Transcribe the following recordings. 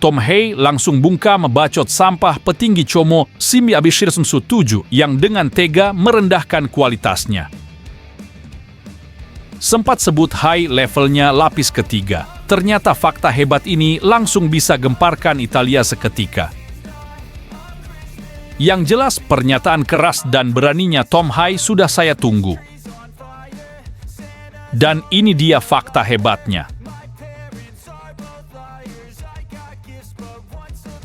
Tom Hay langsung bungkam membacot sampah petinggi Como Simi Abishir Sunsu 7 yang dengan tega merendahkan kualitasnya. Sempat sebut high levelnya lapis ketiga. Ternyata fakta hebat ini langsung bisa gemparkan Italia seketika. Yang jelas pernyataan keras dan beraninya Tom Hay sudah saya tunggu. Dan ini dia fakta hebatnya.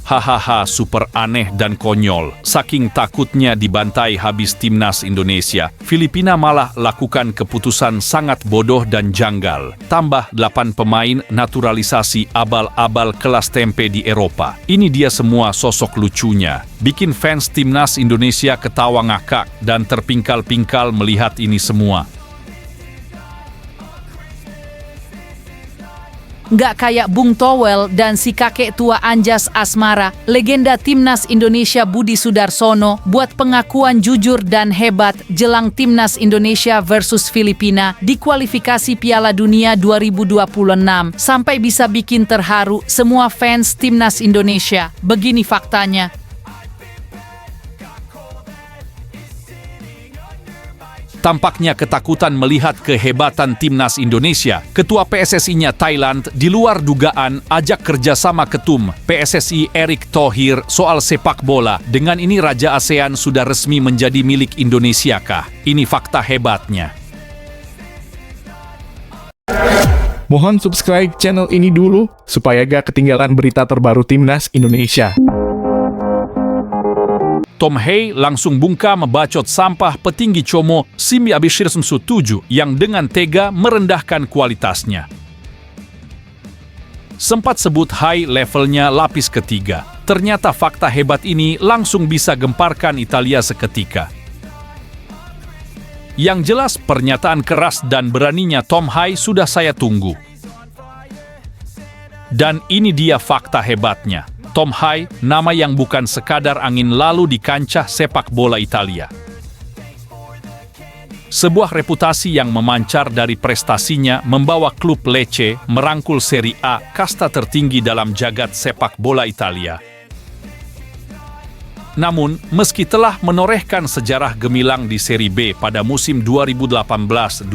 Hahaha, super aneh dan konyol. Saking takutnya dibantai habis timnas Indonesia, Filipina malah lakukan keputusan sangat bodoh dan janggal. Tambah 8 pemain naturalisasi abal-abal kelas tempe di Eropa. Ini dia semua sosok lucunya. Bikin fans timnas Indonesia ketawa ngakak dan terpingkal-pingkal melihat ini semua. Nggak kayak Bung Towel dan si kakek tua Anjas Asmara, legenda timnas Indonesia Budi Sudarsono buat pengakuan jujur dan hebat jelang timnas Indonesia versus Filipina di kualifikasi Piala Dunia 2026 sampai bisa bikin terharu semua fans timnas Indonesia. Begini faktanya. Tampaknya ketakutan melihat kehebatan timnas Indonesia. Ketua PSSI-nya Thailand di luar dugaan ajak kerjasama ketum PSSI Erick Thohir soal sepak bola. Dengan ini Raja ASEAN sudah resmi menjadi milik Indonesia kah? Ini fakta hebatnya. Mohon subscribe channel ini dulu supaya gak ketinggalan berita terbaru timnas Indonesia. Tom Hay langsung bungkam membacot sampah petinggi Como Simi Abishir Sunsu 7 yang dengan tega merendahkan kualitasnya. Sempat sebut high levelnya lapis ketiga. Ternyata fakta hebat ini langsung bisa gemparkan Italia seketika. Yang jelas pernyataan keras dan beraninya Tom Hay sudah saya tunggu. Dan ini dia fakta hebatnya. Tom Hay, nama yang bukan sekadar angin lalu di kancah sepak bola Italia. Sebuah reputasi yang memancar dari prestasinya membawa klub Lecce merangkul Serie A, kasta tertinggi dalam jagat sepak bola Italia. Namun, meski telah menorehkan sejarah gemilang di Serie B pada musim 2018-2019,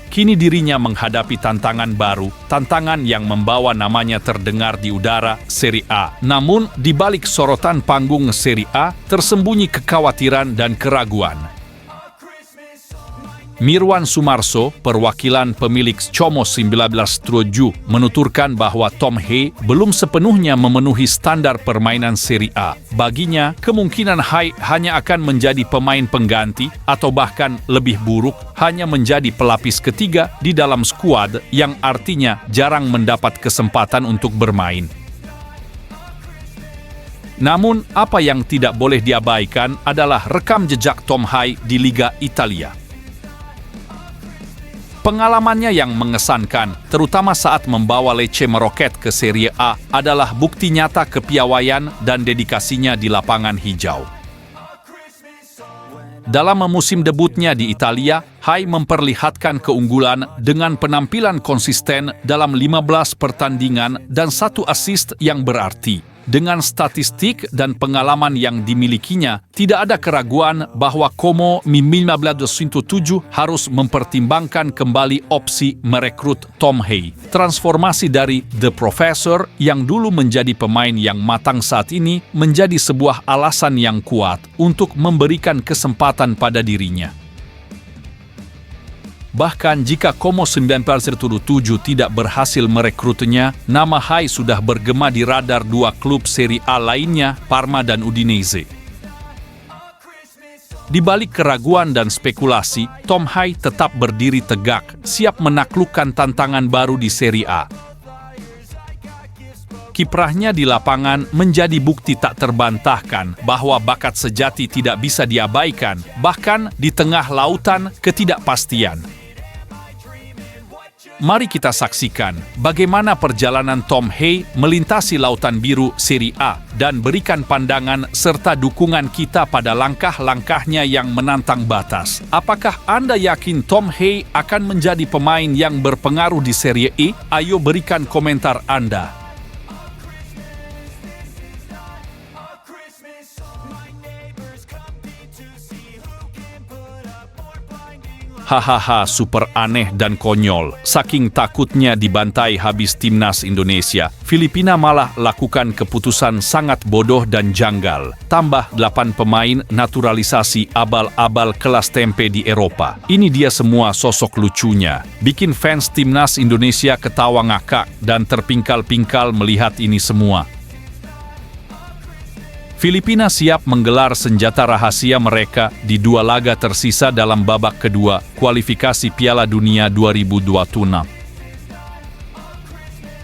kini dirinya menghadapi tantangan baru, tantangan yang membawa namanya terdengar di udara Serie A. Namun, di balik sorotan panggung Serie A, tersembunyi kekhawatiran dan keraguan. Mirwan Sumarso, perwakilan pemilik Como 1907, menuturkan bahwa Tom Hay belum sepenuhnya memenuhi standar permainan Serie A. Baginya, kemungkinan Hay hanya akan menjadi pemain pengganti atau bahkan lebih buruk, hanya menjadi pelapis ketiga di dalam skuad yang artinya jarang mendapat kesempatan untuk bermain. Namun, apa yang tidak boleh diabaikan adalah rekam jejak Tom Hay di Liga Italia. Pengalamannya yang mengesankan, terutama saat membawa Lecce meroket ke Serie A, adalah bukti nyata kepiawaian dan dedikasinya di lapangan hijau. Dalam musim debutnya di Italia, Hay memperlihatkan keunggulan dengan penampilan konsisten dalam 15 pertandingan dan 1 assist yang berarti. Dengan statistik dan pengalaman yang dimilikinya, tidak ada keraguan bahwa Como 1907 harus mempertimbangkan kembali opsi merekrut Tom Hay. Transformasi dari The Professor yang dulu menjadi pemain yang matang saat ini menjadi sebuah alasan yang kuat untuk memberikan kesempatan pada dirinya. Bahkan jika Como 1907 tidak berhasil merekrutnya, nama Hay sudah bergema di radar 2 klub Serie A lainnya, Parma dan Udinese. Di balik keraguan dan spekulasi, Tom Hay tetap berdiri tegak, siap menaklukkan tantangan baru di Serie A. Kiprahnya di lapangan menjadi bukti tak terbantahkan bahwa bakat sejati tidak bisa diabaikan, bahkan di tengah lautan ketidakpastian. Mari kita saksikan bagaimana perjalanan Tom Hay melintasi lautan biru Serie A dan berikan pandangan serta dukungan kita pada langkah-langkahnya yang menantang batas. Apakah Anda yakin Tom Hay akan menjadi pemain yang berpengaruh di Serie A? Ayo berikan komentar Anda. Hahaha, super aneh dan konyol. Saking takutnya dibantai habis timnas Indonesia, Filipina malah lakukan keputusan sangat bodoh dan janggal. Tambah 8 pemain naturalisasi abal-abal kelas tempe di Eropa. Ini dia semua sosok lucunya. Bikin fans timnas Indonesia ketawa ngakak dan terpingkal-pingkal melihat ini semua. Filipina siap menggelar senjata rahasia mereka di 2 laga tersisa dalam babak kedua kualifikasi Piala Dunia 2026.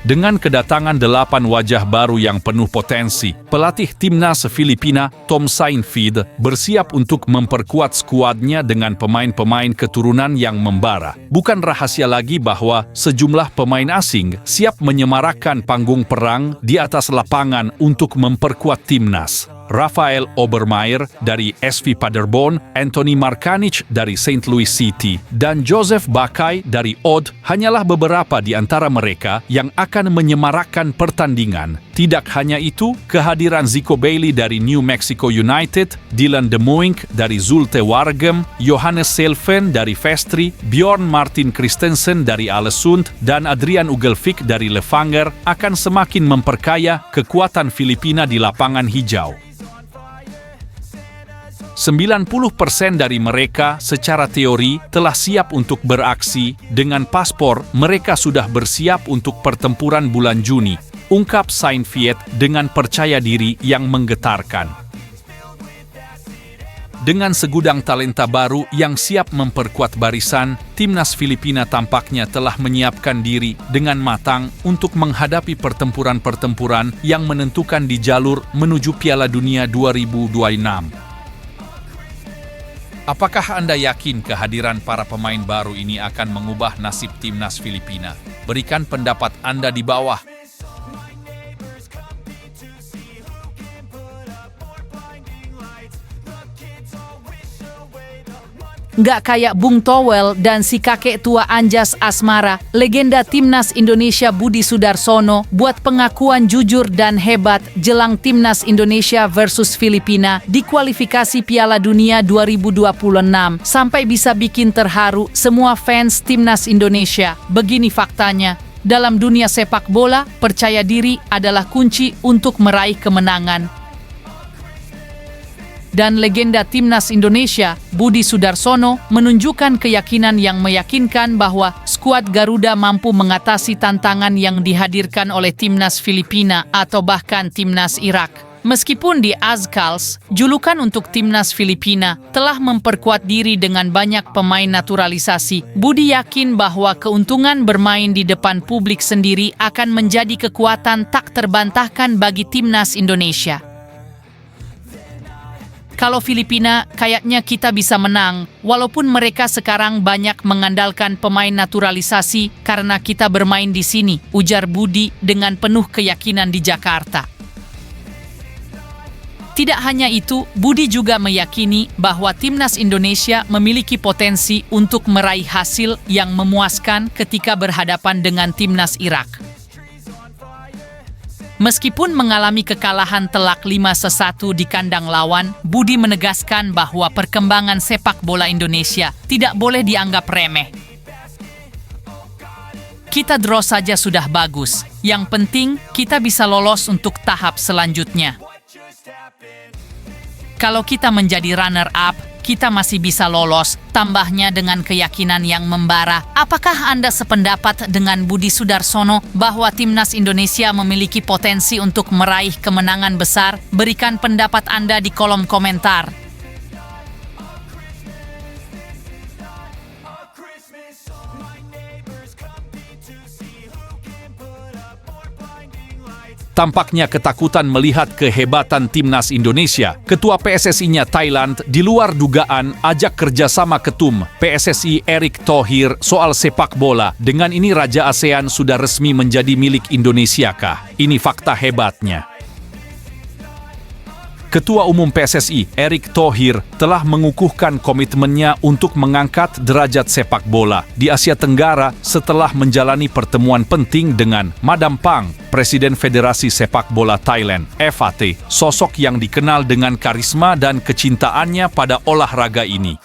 Dengan kedatangan 8 wajah baru yang penuh potensi, pelatih timnas Filipina, Tom Saintfiet, bersiap untuk memperkuat skuadnya dengan pemain-pemain keturunan yang membara. Bukan rahasia lagi bahwa sejumlah pemain asing siap menyemarakkan panggung perang di atas lapangan untuk memperkuat timnas. Rafael Obermeier dari SV Paderborn, Anthony Markanich dari St. Louis City, dan Joseph Bakai dari Odd hanyalah beberapa di antara mereka yang akan menyemarakkan pertandingan. Tidak hanya itu, kehadiran Zico Bailey dari New Mexico United, Dylan de Muink dari Zulte Waregem, Johannes Selven dari Vestri, Bjorn Martin Christensen dari Alesund, dan Adrian Ugelvik dari Levanger akan semakin memperkaya kekuatan Filipina di lapangan hijau. 90% dari mereka secara teori telah siap untuk beraksi. Dengan paspor, mereka sudah bersiap untuk pertempuran bulan Juni, ungkap Saintfiet dengan percaya diri yang menggetarkan. Dengan segudang talenta baru yang siap memperkuat barisan, timnas Filipina tampaknya telah menyiapkan diri dengan matang untuk menghadapi pertempuran-pertempuran yang menentukan di jalur menuju Piala Dunia 2026. Apakah Anda yakin kehadiran para pemain baru ini akan mengubah nasib timnas Filipina? Berikan pendapat Anda di bawah. Nggak kayak Bung Towel dan si kakek tua Anjas Asmara, legenda timnas Indonesia Budi Sudarsono buat pengakuan jujur dan hebat jelang timnas Indonesia versus Filipina di kualifikasi Piala Dunia 2026 sampai bisa bikin terharu semua fans timnas Indonesia. Begini faktanya, dalam dunia sepak bola, percaya diri adalah kunci untuk meraih kemenangan. Dan legenda timnas Indonesia, Budi Sudarsono, menunjukkan keyakinan yang meyakinkan bahwa skuad Garuda mampu mengatasi tantangan yang dihadirkan oleh timnas Filipina atau bahkan timnas Irak. Meskipun di Azkals, julukan untuk timnas Filipina telah memperkuat diri dengan banyak pemain naturalisasi, Budi yakin bahwa keuntungan bermain di depan publik sendiri akan menjadi kekuatan tak terbantahkan bagi timnas Indonesia. Kalau Filipina, kayaknya kita bisa menang, walaupun mereka sekarang banyak mengandalkan pemain naturalisasi karena kita bermain di sini, ujar Budi dengan penuh keyakinan di Jakarta. Tidak hanya itu, Budi juga meyakini bahwa timnas Indonesia memiliki potensi untuk meraih hasil yang memuaskan ketika berhadapan dengan timnas Irak. Meskipun mengalami kekalahan telak 5-1 di kandang lawan, Budi menegaskan bahwa perkembangan sepak bola Indonesia tidak boleh dianggap remeh. Kita draw saja sudah bagus. Yang penting, kita bisa lolos untuk tahap selanjutnya. Kalau kita menjadi runner-up, kita masih bisa lolos, tambahnya dengan keyakinan yang membara. Apakah Anda sependapat dengan Budi Sudarsono bahwa timnas Indonesia memiliki potensi untuk meraih kemenangan besar? Berikan pendapat Anda di kolom komentar. Tampaknya ketakutan melihat kehebatan timnas Indonesia. Ketua PSSI-nya Thailand di luar dugaan ajak kerjasama ketum PSSI Erick Thohir soal sepak bola. Dengan ini Raja ASEAN sudah resmi menjadi milik Indonesia kah? Ini fakta hebatnya. Ketua Umum PSSI, Erick Thohir, telah mengukuhkan komitmennya untuk mengangkat derajat sepak bola di Asia Tenggara setelah menjalani pertemuan penting dengan Madam Pang, Presiden Federasi Sepak Bola Thailand, FAT, sosok yang dikenal dengan karisma dan kecintaannya pada olahraga ini.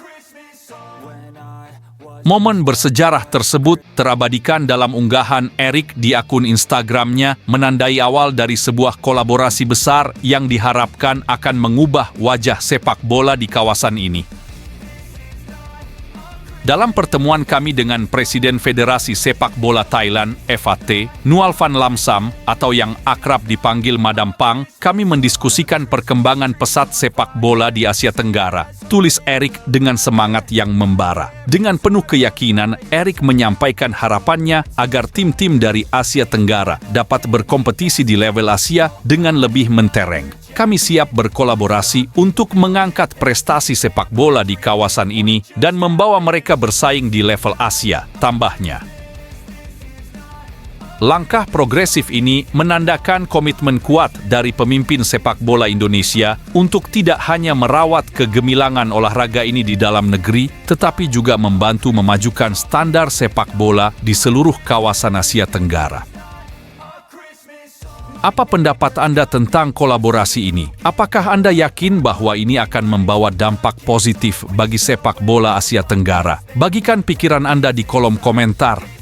Momen bersejarah tersebut terabadikan dalam unggahan Erik di akun Instagramnya, menandai awal dari sebuah kolaborasi besar yang diharapkan akan mengubah wajah sepak bola di kawasan ini. Dalam pertemuan kami dengan Presiden Federasi Sepak Bola Thailand, FAT, Nual Van Lamsam, atau yang akrab dipanggil Madam Pang, kami mendiskusikan perkembangan pesat sepak bola di Asia Tenggara, tulis Erik dengan semangat yang membara. Dengan penuh keyakinan, Erik menyampaikan harapannya agar tim-tim dari Asia Tenggara dapat berkompetisi di level Asia dengan lebih mentereng. Kami siap berkolaborasi untuk mengangkat prestasi sepak bola di kawasan ini dan membawa mereka bersaing di level Asia, tambahnya. Langkah progresif ini menandakan komitmen kuat dari pemimpin sepak bola Indonesia untuk tidak hanya merawat kegemilangan olahraga ini di dalam negeri, tetapi juga membantu memajukan standar sepak bola di seluruh kawasan Asia Tenggara. Apa pendapat Anda tentang kolaborasi ini? Apakah Anda yakin bahwa ini akan membawa dampak positif bagi sepak bola Asia Tenggara? Bagikan pikiran Anda di kolom komentar.